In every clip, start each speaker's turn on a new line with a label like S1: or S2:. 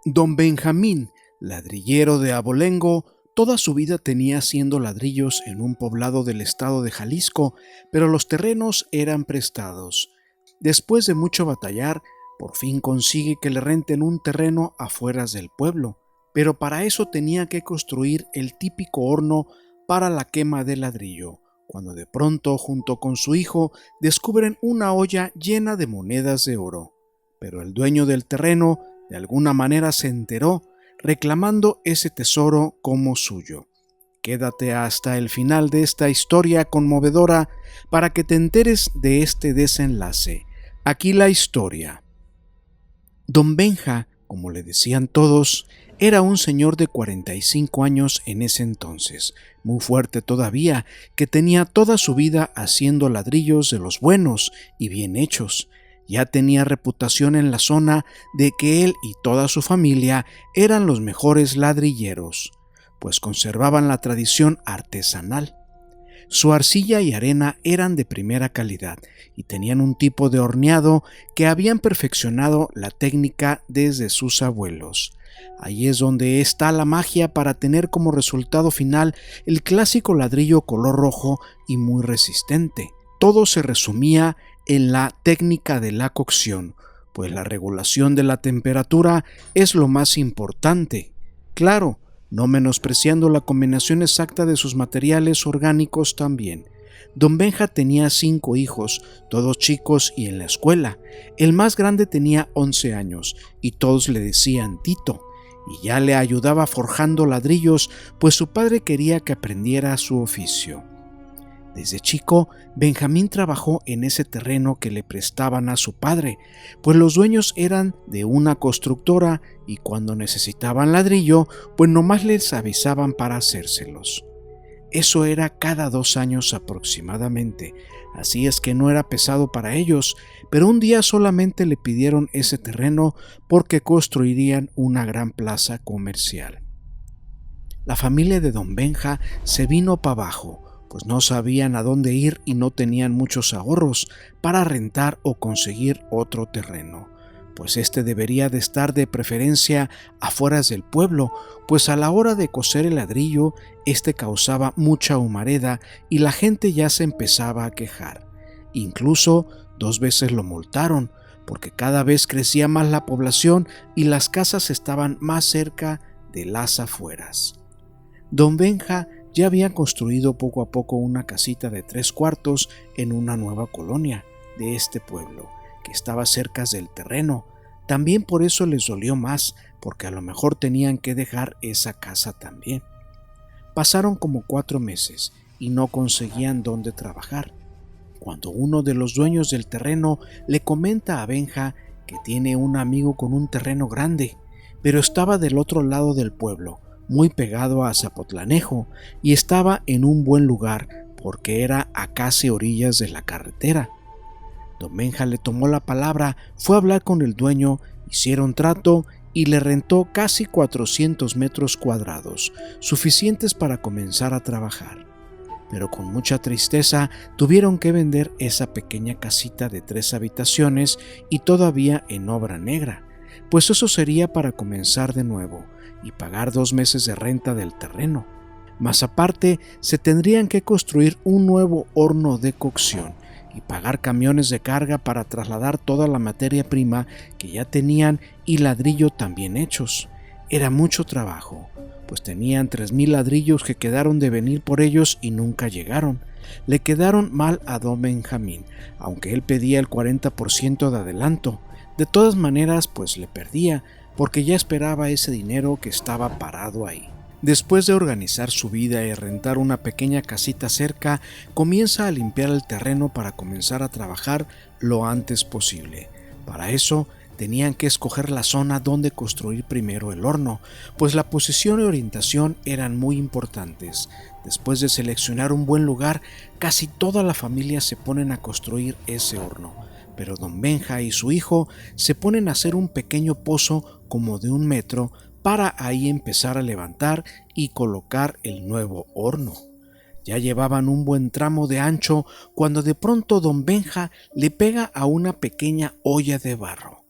S1: Don Benjamín, ladrillero de Abolengo, toda su vida tenía haciendo ladrillos en un poblado del estado de Jalisco, pero los terrenos eran prestados. Después de mucho batallar, por fin consigue que le renten un terreno afueras del pueblo, pero para eso tenía que construir el típico horno para la quema de ladrillo, cuando de pronto, junto con su hijo, descubren una olla llena de monedas de oro. Pero el dueño del terreno de alguna manera se enteró, reclamando ese tesoro como suyo. Quédate hasta el final de esta historia conmovedora para que te enteres de este desenlace. Aquí la historia. Don Benja, como le decían todos, era un señor de 45 años en ese entonces, muy fuerte todavía, que tenía toda su vida haciendo ladrillos de los buenos y bien hechos. Ya tenía reputación en la zona de que él y toda su familia eran los mejores ladrilleros, pues conservaban la tradición artesanal. Su arcilla y arena eran de primera calidad y tenían un tipo de horneado que habían perfeccionado la técnica desde sus abuelos. Ahí es donde está la magia para tener como resultado final el clásico ladrillo color rojo y muy resistente. Todo se resumía en la técnica de la cocción, pues la regulación de la temperatura es lo más importante. Claro, no menospreciando la combinación exacta de sus materiales orgánicos también. Don Benja tenía 5 hijos, todos chicos y en la escuela. El más grande tenía 11 años y todos le decían Tito, y ya le ayudaba forjando ladrillos, pues su padre quería que aprendiera su oficio. Desde chico, Benjamín trabajó en ese terreno que le prestaban a su padre, pues los dueños eran de una constructora y cuando necesitaban ladrillo, pues nomás les avisaban para hacérselos. Eso era cada 2 años aproximadamente, así es que no era pesado para ellos, pero un día solamente le pidieron ese terreno porque construirían una gran plaza comercial. La familia de Don Benja se vino para abajo, pues no sabían a dónde ir y no tenían muchos ahorros para rentar o conseguir otro terreno, pues este debería de estar de preferencia afueras del pueblo, pues a la hora de coser el ladrillo, este causaba mucha humareda y la gente ya se empezaba a quejar. Incluso 2 veces lo multaron, porque cada vez crecía más la población y las casas estaban más cerca de las afueras. Don Benja ya había construido poco a poco una casita de 3 cuartos en una nueva colonia de este pueblo, que estaba cerca del terreno. También por eso les dolió más, porque a lo mejor tenían que dejar esa casa también. Pasaron como 4 meses y no conseguían dónde trabajar, cuando uno de los dueños del terreno le comenta a Benja que tiene un amigo con un terreno grande, pero estaba del otro lado del pueblo, muy pegado a Zapotlanejo, y estaba en un buen lugar porque era a casi orillas de la carretera. Don Benja le tomó la palabra, fue a hablar con el dueño, hicieron trato y le rentó casi 400 metros cuadrados, suficientes para comenzar a trabajar. Pero con mucha tristeza tuvieron que vender esa pequeña casita de 3 habitaciones y todavía en obra negra, pues eso sería para comenzar de nuevo y pagar 2 meses de renta del terreno. Más aparte, se tendrían que construir un nuevo horno de cocción y pagar camiones de carga para trasladar toda la materia prima que ya tenían y ladrillo también hechos. Era mucho trabajo, pues tenían 3,000 ladrillos que quedaron de venir por ellos y nunca llegaron. Le quedaron mal a don Benjamín, aunque él pedía el 40% de adelanto. De todas maneras, pues le perdía, porque ya esperaba ese dinero que estaba parado ahí. Después de organizar su vida y rentar una pequeña casita cerca, comienza a limpiar el terreno para comenzar a trabajar lo antes posible. Para eso, tenían que escoger la zona donde construir primero el horno, pues la posición y orientación eran muy importantes. Después de seleccionar un buen lugar, casi toda la familia se ponen a construir ese horno. Pero don Benja y su hijo se ponen a hacer un pequeño pozo como de 1 metro para ahí empezar a levantar y colocar el nuevo horno. Ya llevaban un buen tramo de ancho cuando de pronto don Benja le pega a una pequeña olla de barro.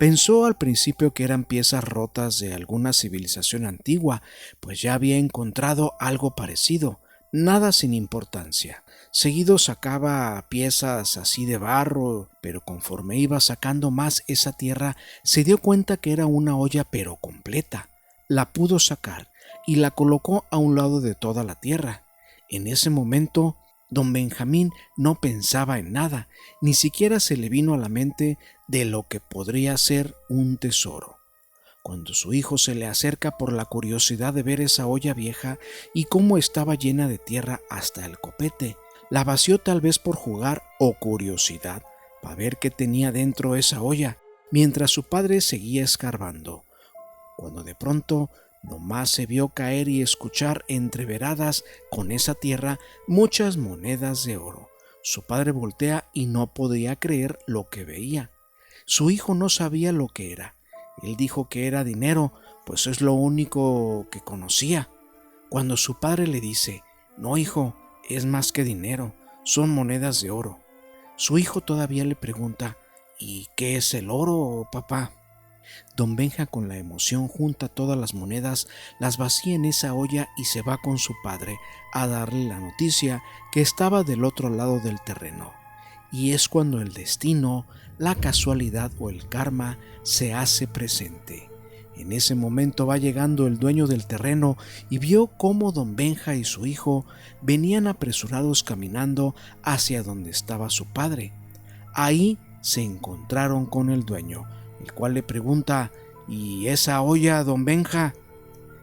S1: Pensó al principio que eran piezas rotas de alguna civilización antigua, pues ya había encontrado algo parecido, nada sin importancia. Seguido sacaba piezas así de barro, pero conforme iba sacando más esa tierra, se dio cuenta que era una olla pero completa. La pudo sacar y la colocó a un lado de toda la tierra. En ese momento, don Benjamín no pensaba en nada, ni siquiera se le vino a la mente de lo que podría ser un tesoro. Cuando su hijo se le acerca por la curiosidad de ver esa olla vieja y cómo estaba llena de tierra hasta el copete, la vació tal vez por jugar o curiosidad, para ver qué tenía dentro esa olla, mientras su padre seguía escarbando, cuando de pronto nomás se vio caer y escuchar entreveradas con esa tierra muchas monedas de oro. Su padre voltea y no podía creer lo que veía. Su hijo no sabía lo que era. Él dijo que era dinero, pues es lo único que conocía. Cuando su padre le dice: no, hijo, es más que dinero, son monedas de oro. Su hijo todavía le pregunta: ¿y qué es el oro, papá? Don Benja, con la emoción, junta todas las monedas, las vacía en esa olla y se va con su padre a darle la noticia que estaba del otro lado del terreno. Y es cuando el destino, la casualidad o el karma se hace presente. En ese momento va llegando el dueño del terreno y vio cómo don Benja y su hijo venían apresurados caminando hacia donde estaba su padre. Ahí se encontraron con el dueño, el cual le pregunta: ¿y esa olla, don Benja?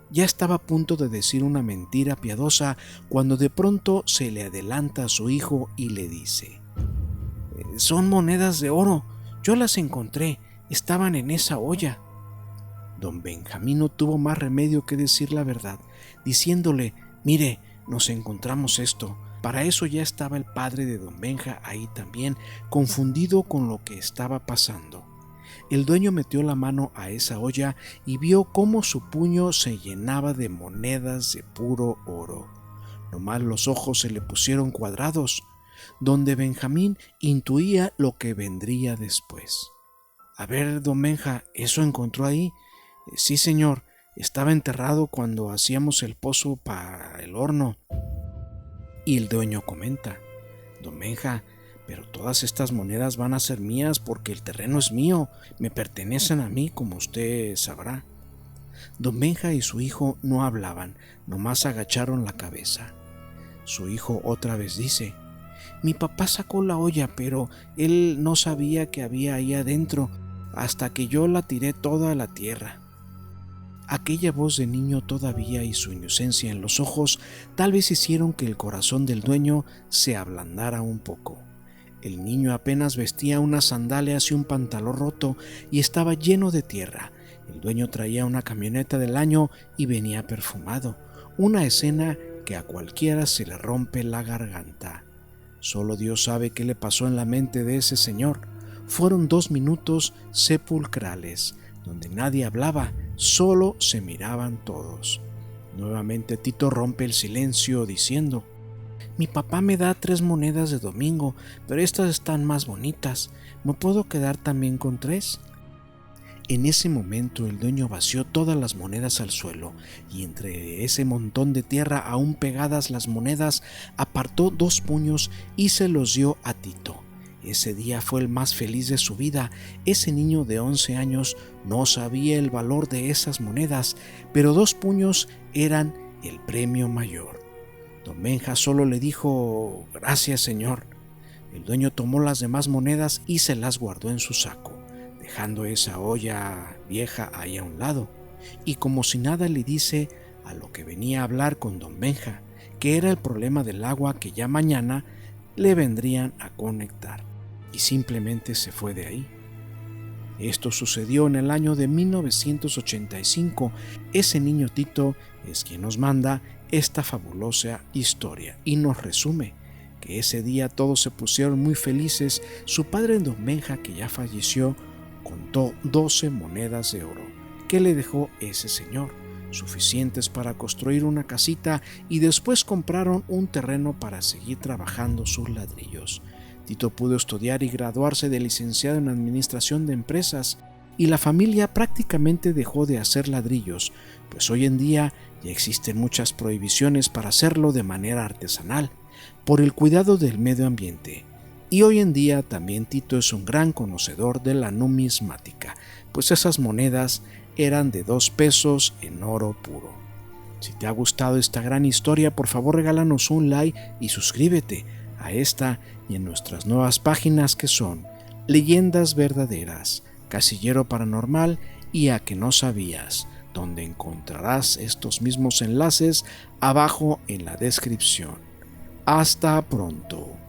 S1: Ya estaba a punto de decir una mentira piadosa cuando de pronto se le adelanta a su hijo y le dice: son monedas de oro, yo las encontré, estaban en esa olla. Don Benjamín no tuvo más remedio que decir la verdad, diciéndole: mire, nos encontramos esto. Para eso ya estaba el padre de don Benja ahí también, confundido con lo que estaba pasando. El dueño metió la mano a esa olla y vio cómo su puño se llenaba de monedas de puro oro. Nomás los ojos se le pusieron cuadrados, donde Benjamín intuía lo que vendría después. A ver, don Benja, ¿eso encontró ahí? Sí, señor, estaba enterrado cuando hacíamos el pozo para el horno. Y el dueño comenta: don Benja, pero todas estas monedas van a ser mías porque el terreno es mío, me pertenecen a mí, como usted sabrá. Don Benja y su hijo no hablaban, nomás agacharon la cabeza. Su hijo otra vez dice: mi papá sacó la olla, pero él no sabía que había ahí adentro, hasta que yo la tiré toda a la tierra. Aquella voz de niño todavía y su inocencia en los ojos tal vez hicieron que el corazón del dueño se ablandara un poco. El niño apenas vestía unas sandalias y un pantalón roto y estaba lleno de tierra. El dueño traía una camioneta del año y venía perfumado, una escena que a cualquiera se le rompe la garganta. Solo Dios sabe qué le pasó en la mente de ese señor. Fueron 2 minutos sepulcrales, donde nadie hablaba, solo se miraban todos. Nuevamente Tito rompe el silencio diciendo: mi papá me da 3 monedas de domingo, pero estas están más bonitas. ¿Me puedo quedar también con 3? En ese momento el dueño vació todas las monedas al suelo y entre ese montón de tierra aún pegadas las monedas apartó 2 puños y se los dio a Tito. Ese día fue el más feliz de su vida. Ese niño de 11 años no sabía el valor de esas monedas, pero 2 puños eran el premio mayor. Don Benja solo le dijo: gracias, señor. El dueño tomó las demás monedas y se las guardó en su saco, dejando esa olla vieja ahí a un lado, y como si nada le dice a lo que venía a hablar con don Benja, que era el problema del agua que ya mañana le vendrían a conectar, y simplemente se fue de ahí. Esto sucedió en el año de 1985. Ese niño Tito es quien nos manda esta fabulosa historia y nos resume que ese día todos se pusieron muy felices. Su padre don Benja, que ya falleció, contó 12 monedas de oro que le dejó ese señor, suficientes para construir una casita, y después compraron un terreno para seguir trabajando sus ladrillos. Tito pudo estudiar y graduarse de licenciado en administración de empresas. y la familia prácticamente dejó de hacer ladrillos, pues hoy en día ya existen muchas prohibiciones para hacerlo de manera artesanal, por el cuidado del medio ambiente. Y hoy en día también Tito es un gran conocedor de la numismática, pues esas monedas eran de 2 pesos en oro puro. Si te ha gustado esta gran historia, por favor regálanos un like y suscríbete a esta y en nuestras nuevas páginas que son Leyendas Verdaderas, Casillero Paranormal y A que no sabías, donde encontrarás estos mismos enlaces abajo en la descripción. Hasta pronto.